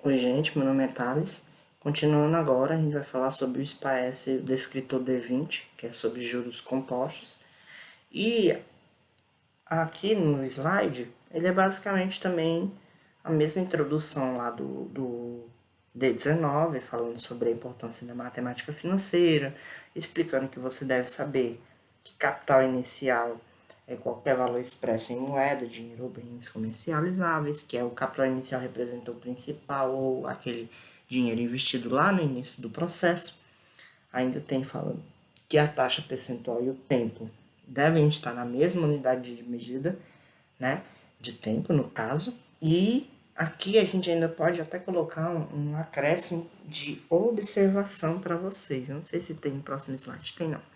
Oi, gente, meu nome é Thales. Continuando agora, a gente vai falar sobre o SPAES o descritor D20, que é sobre juros compostos. E aqui no slide, ele é basicamente também a mesma introdução lá do D19, falando sobre a importância da matemática financeira, explicando que você deve saber que capital inicial é qualquer valor expresso em moeda, dinheiro ou bens comercializáveis, que é o capital inicial representa o principal ou aquele dinheiro investido lá no início do processo. Ainda tem falando que a taxa percentual e o tempo devem estar na mesma unidade de medida, né, de tempo no caso, e aqui a gente ainda pode até colocar um acréscimo de observação para vocês. Eu não sei se tem no próximo slide, tem não.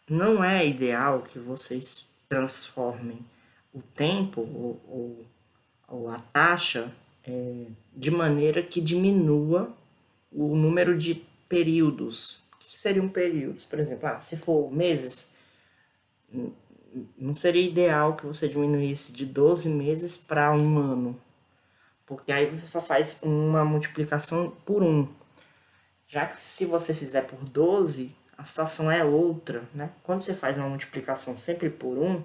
Não é ideal que vocês transformem o tempo ou a taxa de maneira que diminua o número de períodos. O que seriam períodos? Por exemplo, se for meses, não seria ideal que você diminuísse de 12 meses para um ano, porque aí você só faz uma multiplicação por 1. Já que se você fizer por 12, a situação é outra, né? Quando você faz uma multiplicação sempre por 1,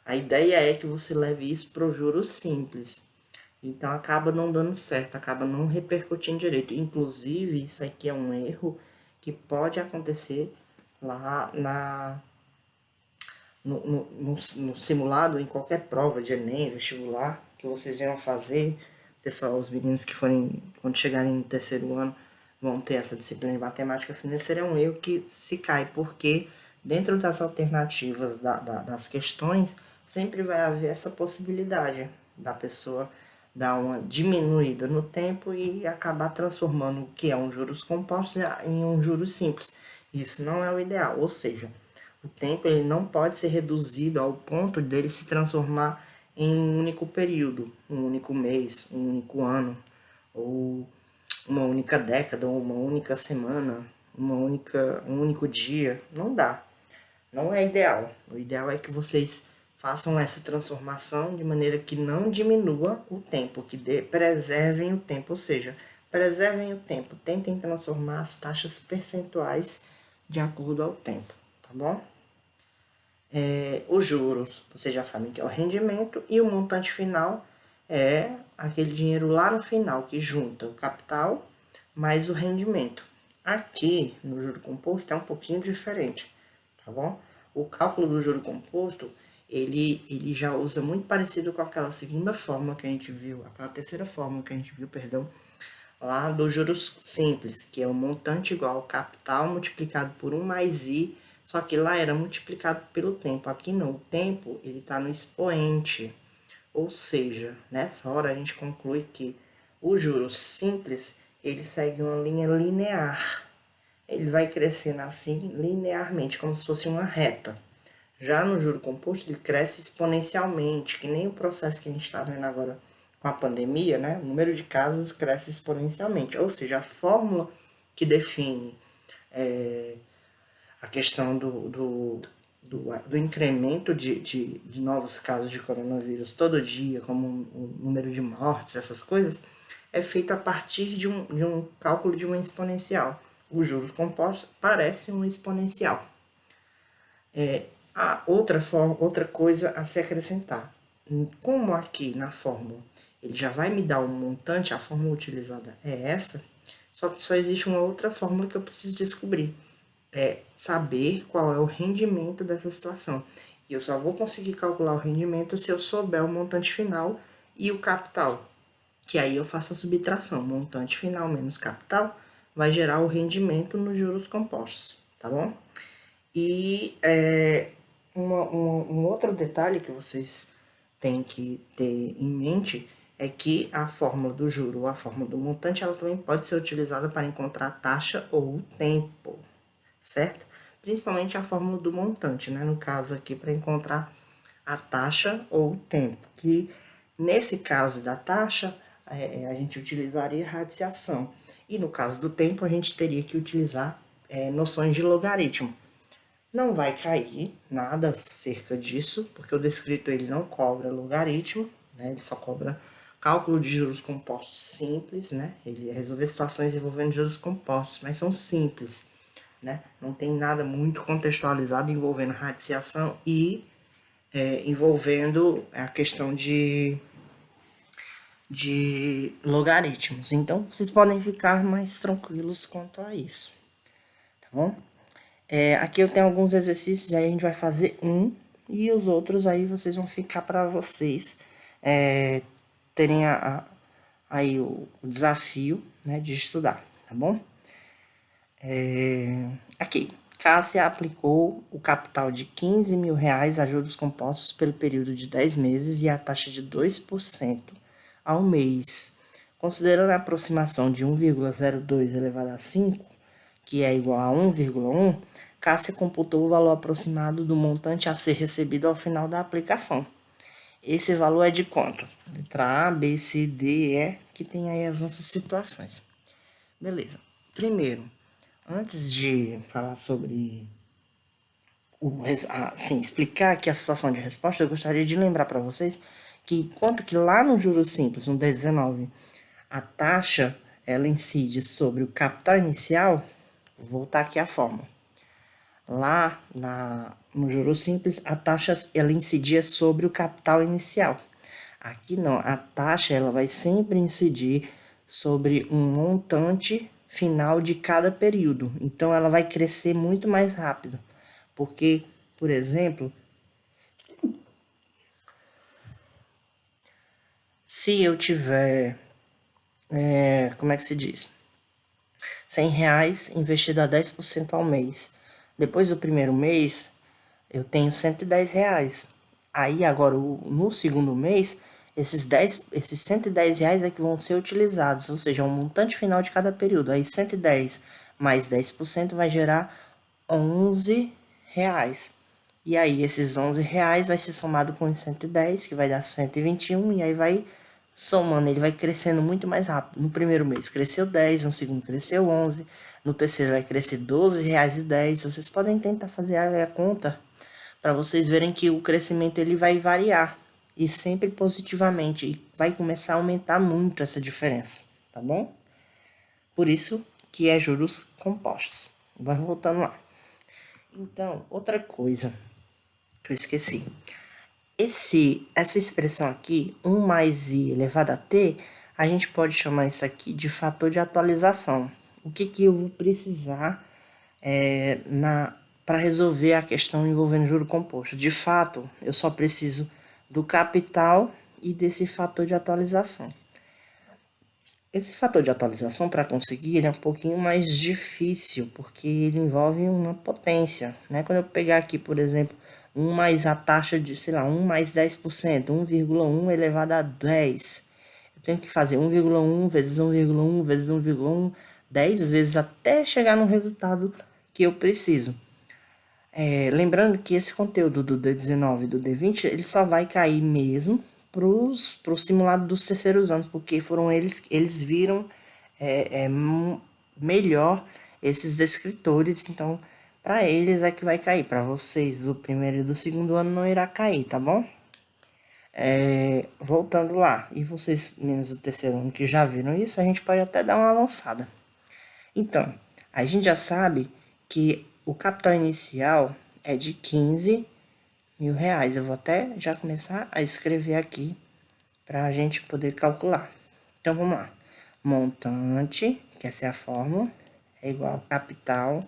a ideia é que você leve isso para o juros simples. Então acaba não dando certo, acaba não repercutindo direito. Inclusive, isso aqui é um erro que pode acontecer lá no simulado, em qualquer prova de Enem, vestibular, que vocês venham fazer. Pessoal, os meninos que forem, quando chegarem no terceiro ano, vão ter essa disciplina de matemática financeira, é um erro que se cai, porque dentro das alternativas das questões, sempre vai haver essa possibilidade da pessoa dar uma diminuída no tempo e acabar transformando o que é um juros compostos em um juros simples. Isso não é o ideal, ou seja, o tempo ele não pode ser reduzido ao ponto dele se transformar em um único período, um único mês, um único ano, ou uma única década, ou uma única semana, um único dia. Não dá. Não é ideal. O ideal é que vocês façam essa transformação de maneira que não diminua o tempo, que preservem o tempo, ou seja, preservem o tempo, tentem transformar as taxas percentuais de acordo ao tempo, tá bom? Os juros, vocês já sabem que é o rendimento, e o montante final é aquele dinheiro lá no final, que junta o capital mais o rendimento. Aqui, no juro composto, é um pouquinho diferente, tá bom? O cálculo do juro composto, ele já usa muito parecido com aquela segunda fórmula que a gente viu, aquela terceira fórmula que a gente viu, perdão, lá do juros simples, que é o montante igual ao capital multiplicado por 1 mais i, só que lá era multiplicado pelo tempo. Aqui não, o tempo ele está no expoente. Ou seja, nessa hora a gente conclui que o juros simples ele segue uma linha linear. Ele vai crescendo assim linearmente, como se fosse uma reta. Já no juro composto, ele cresce exponencialmente, que nem o processo que a gente está vendo agora com a pandemia, né? O número de casos cresce exponencialmente. Ou seja, a fórmula que define a questão do incremento de novos casos de coronavírus todo dia, como o número de mortes, essas coisas, é feita a partir de um cálculo de uma exponencial. Os juros compostos parecem um exponencial. A outra coisa a se acrescentar. Como aqui na fórmula ele já vai me dar um montante, a fórmula utilizada é essa, só que só existe uma outra fórmula que eu preciso descobrir. É saber qual é o rendimento dessa situação. E eu só vou conseguir calcular o rendimento se eu souber o montante final e o capital. Que aí eu faço a subtração. Montante final menos capital vai gerar o rendimento nos juros compostos, tá bom? E um outro detalhe que vocês têm que ter em mente é que a fórmula do juro ou a fórmula do montante ela também pode ser utilizada para encontrar a taxa ou o tempo, certo? Principalmente a fórmula do montante, né? No caso aqui, para encontrar a taxa ou o tempo, que nesse caso da taxa, a gente utilizaria radiciação. E no caso do tempo, a gente teria que utilizar noções de logaritmo. Não vai cair nada acerca disso, porque o descrito ele não cobra logaritmo, né? Ele só cobra Cálculo de juros compostos simples, né? Ele é resolver situações envolvendo juros compostos, mas são simples, né? Não tem nada muito contextualizado envolvendo radiciação e envolvendo a questão de logaritmos. Então, vocês podem ficar mais tranquilos quanto a isso, tá bom? Aqui eu tenho alguns exercícios, aí a gente vai fazer um, e os outros aí vocês vão ficar para vocês terem aí o desafio, né, de estudar, tá bom? Aqui, Cássia aplicou o capital de 15 mil reais a juros compostos pelo período de 10 meses e a taxa de 2% ao mês. Considerando a aproximação de 1,02 elevado a 5, que é igual a 1,1, Cássia computou o valor aproximado do montante a ser recebido ao final da aplicação. Esse valor é de quanto? Letra A, B, C, D, E, que tem aí as nossas situações. Beleza. Primeiro, antes de falar sobre explicar aqui a situação de resposta, eu gostaria de lembrar para vocês que quanto que lá no juros simples, no D19, a taxa ela incide sobre o capital inicial, vou voltar aqui a fórmula. Lá no juros simples, a taxa ela incidia sobre o capital inicial. Aqui não, a taxa ela vai sempre incidir sobre um montante final de cada período. Então ela vai crescer muito mais rápido. Porque, por exemplo, se eu tiver, como é que se diz? 100 reais investido a 10% ao mês. Depois do primeiro mês, eu tenho 110 reais. Aí agora, no segundo mês, esses 110 reais é que vão ser utilizados, ou seja, um montante final de cada período. Aí 110 mais 10% vai gerar 11 reais. E aí esses 11 reais vai ser somado com os 110, que vai dar 121, e aí vai somando, ele vai crescendo muito mais rápido. No primeiro mês cresceu 10, no segundo cresceu 11, no terceiro vai crescer 12 reais e 10. Vocês podem tentar fazer a conta para vocês verem que o crescimento ele vai variar e sempre positivamente, e vai começar a aumentar muito essa diferença, tá bom? Por isso que é juros compostos. Vai voltando lá. Então, outra coisa que eu esqueci. Essa expressão aqui, 1 mais i elevado a t, a gente pode chamar isso aqui de fator de atualização. O que eu vou precisar para resolver a questão envolvendo juro composto? De fato, eu só preciso do capital e desse fator de atualização. Esse fator de atualização, para conseguir, ele é um pouquinho mais difícil, porque ele envolve uma potência, né? Quando eu pegar aqui, por exemplo, 1 mais a taxa de, 1 mais 10%, 1,1 elevado a 10. Eu tenho que fazer 1,1 vezes 1,1 vezes 1,1, 10 vezes até chegar no resultado que eu preciso. Lembrando que esse conteúdo do D19 e do D20, ele só vai cair mesmo pro simulado dos terceiros anos, porque foram eles viram melhor esses descritores, então para eles é que vai cair. Para vocês, do primeiro e do segundo ano não irá cair, tá bom? Voltando lá, e vocês, menos do terceiro ano que já viram isso, a gente pode até dar uma avançada. Então, a gente já sabe que o capital inicial é de 15 mil reais. Eu vou até já começar a escrever aqui para a gente poder calcular. Então, vamos lá. Montante, que essa é a fórmula, é igual a capital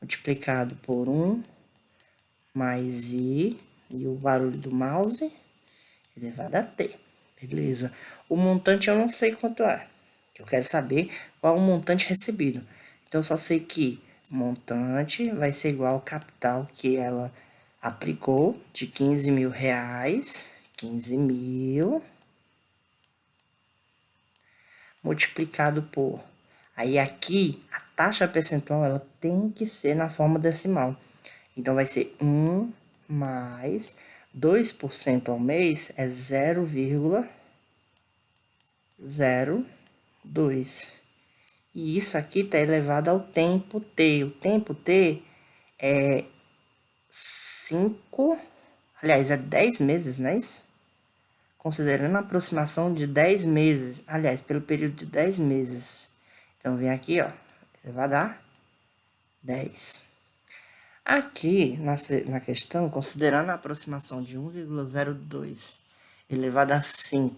multiplicado por 1 mais i, e o barulho do mouse, elevado a t. Beleza. O montante eu não sei quanto é. Eu quero saber qual é o montante recebido. Então, eu só sei que montante vai ser igual ao capital que ela aplicou de 15 mil reais. 15 mil multiplicado por... Aí aqui, a taxa percentual, ela tem que ser na forma decimal. Então, vai ser 1 mais 2% ao mês é 0,02. E isso aqui está elevado ao tempo t. O tempo t é 5... Aliás, é 10 meses, não é isso? considerando a aproximação de 10 meses, aliás, pelo período de 10 meses. Então, vem aqui, ó, elevado a 10. Aqui, na questão, considerando a aproximação de 1,02 elevado a 5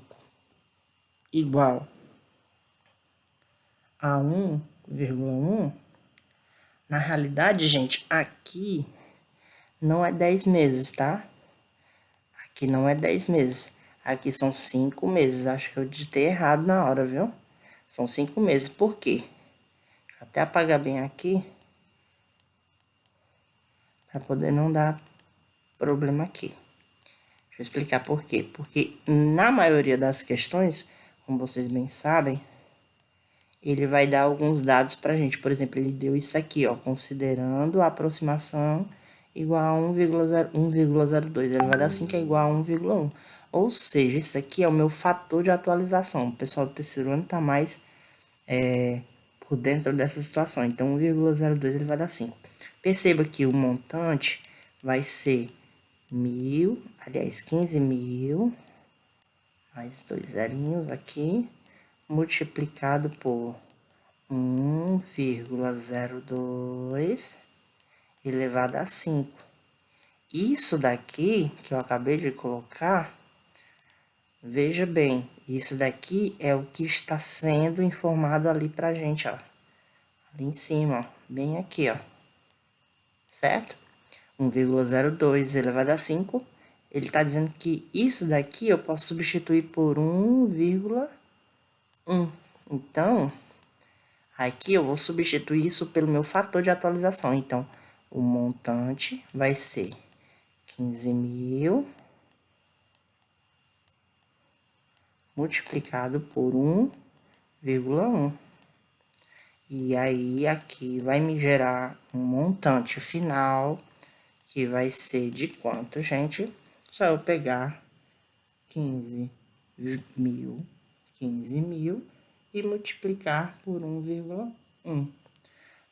igual a 1,1, na realidade, gente, aqui não é 10 meses, tá? Aqui não é 10 meses. Aqui são 5 meses. Acho que eu digitei errado na hora, viu? São 5 meses. Por quê? Deixa eu até apagar bem aqui. Para poder não dar problema aqui. Deixa eu explicar por quê. Porque na maioria das questões, como vocês bem sabem, ele vai dar alguns dados pra gente. Por exemplo, ele deu isso aqui, ó. Considerando a aproximação igual a 1,02. Ele vai dar 5 é igual a 1,1. Ou seja, isso aqui é o meu fator de atualização. O pessoal do terceiro ano tá mais por dentro dessa situação. Então, 1,02 ele vai dar 5. Perceba que o montante vai ser 1.000, aliás, 15.000, mais 2 zerinhos aqui, multiplicado por 1,02 elevado a 5. Isso daqui que eu acabei de colocar, veja bem, isso daqui é o que está sendo informado ali pra gente, ó. Ali em cima, ó, bem aqui, ó. Certo? 1,02 elevado a 5. Ele está dizendo que isso daqui eu posso substituir por 1,1. Então, aqui eu vou substituir isso pelo meu fator de atualização. Então, o montante vai ser 15.000 multiplicado por 1,1. E aí, aqui vai me gerar um montante final, que vai ser de quanto, gente? Só eu pegar 15.000 e multiplicar por 1,1.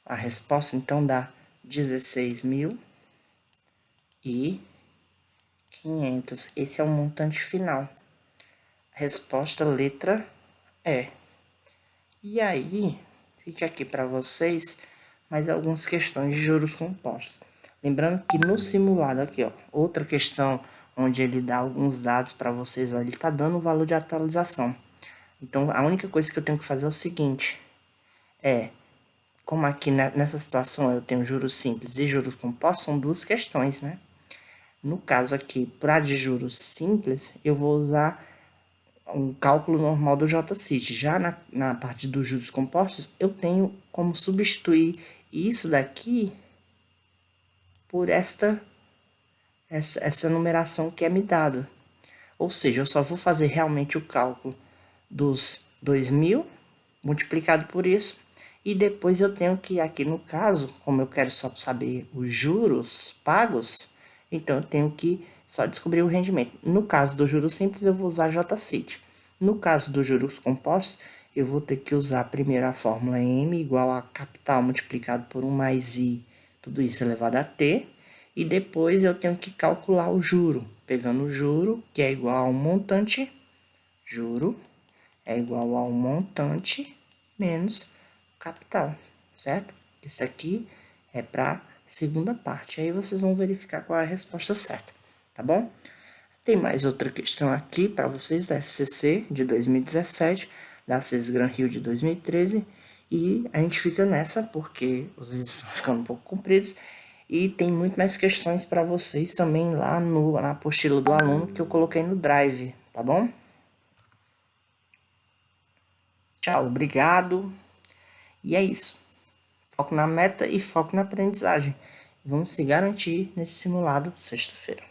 A resposta, então, dá 16.500. Esse é o montante final. A resposta, letra E. E aí, fica aqui para vocês mais algumas questões de juros compostos. Lembrando que no simulado aqui, ó, outra questão onde ele dá alguns dados para vocês, ó, ele tá dando o valor de atualização. Então, a única coisa que eu tenho que fazer é o seguinte, como aqui nessa situação eu tenho juros simples e juros compostos, são duas questões, né? No caso aqui, para de juros simples, eu vou usar um cálculo normal do J-CIT. Já na parte dos juros compostos, eu tenho como substituir isso daqui por essa numeração que é me dada. Ou seja, eu só vou fazer realmente o cálculo dos 2.000 multiplicado por isso. E depois eu tenho que, aqui no caso, como eu quero só saber os juros pagos, então eu tenho que só descobrir o rendimento. No caso do juros simples, eu vou usar J-CIT. No caso dos juros compostos, eu vou ter que usar primeiro a fórmula M igual a capital multiplicado por 1 mais I, tudo isso elevado a T. E depois eu tenho que calcular o juro, pegando o juro, que é igual a um montante, juro é igual a um montante menos capital, certo? Isso aqui é para segunda parte. Aí vocês vão verificar qual é a resposta certa, tá bom? Tem mais outra questão aqui para vocês da FCC de 2017, da Sesgran Rio de 2013, e a gente fica nessa porque os vídeos estão ficando um pouco compridos e tem muito mais questões para vocês também lá na apostila do aluno que eu coloquei no Drive, tá bom? Tchau, obrigado. E é isso. Foco na meta e foco na aprendizagem. Vamos se garantir nesse simulado sexta-feira.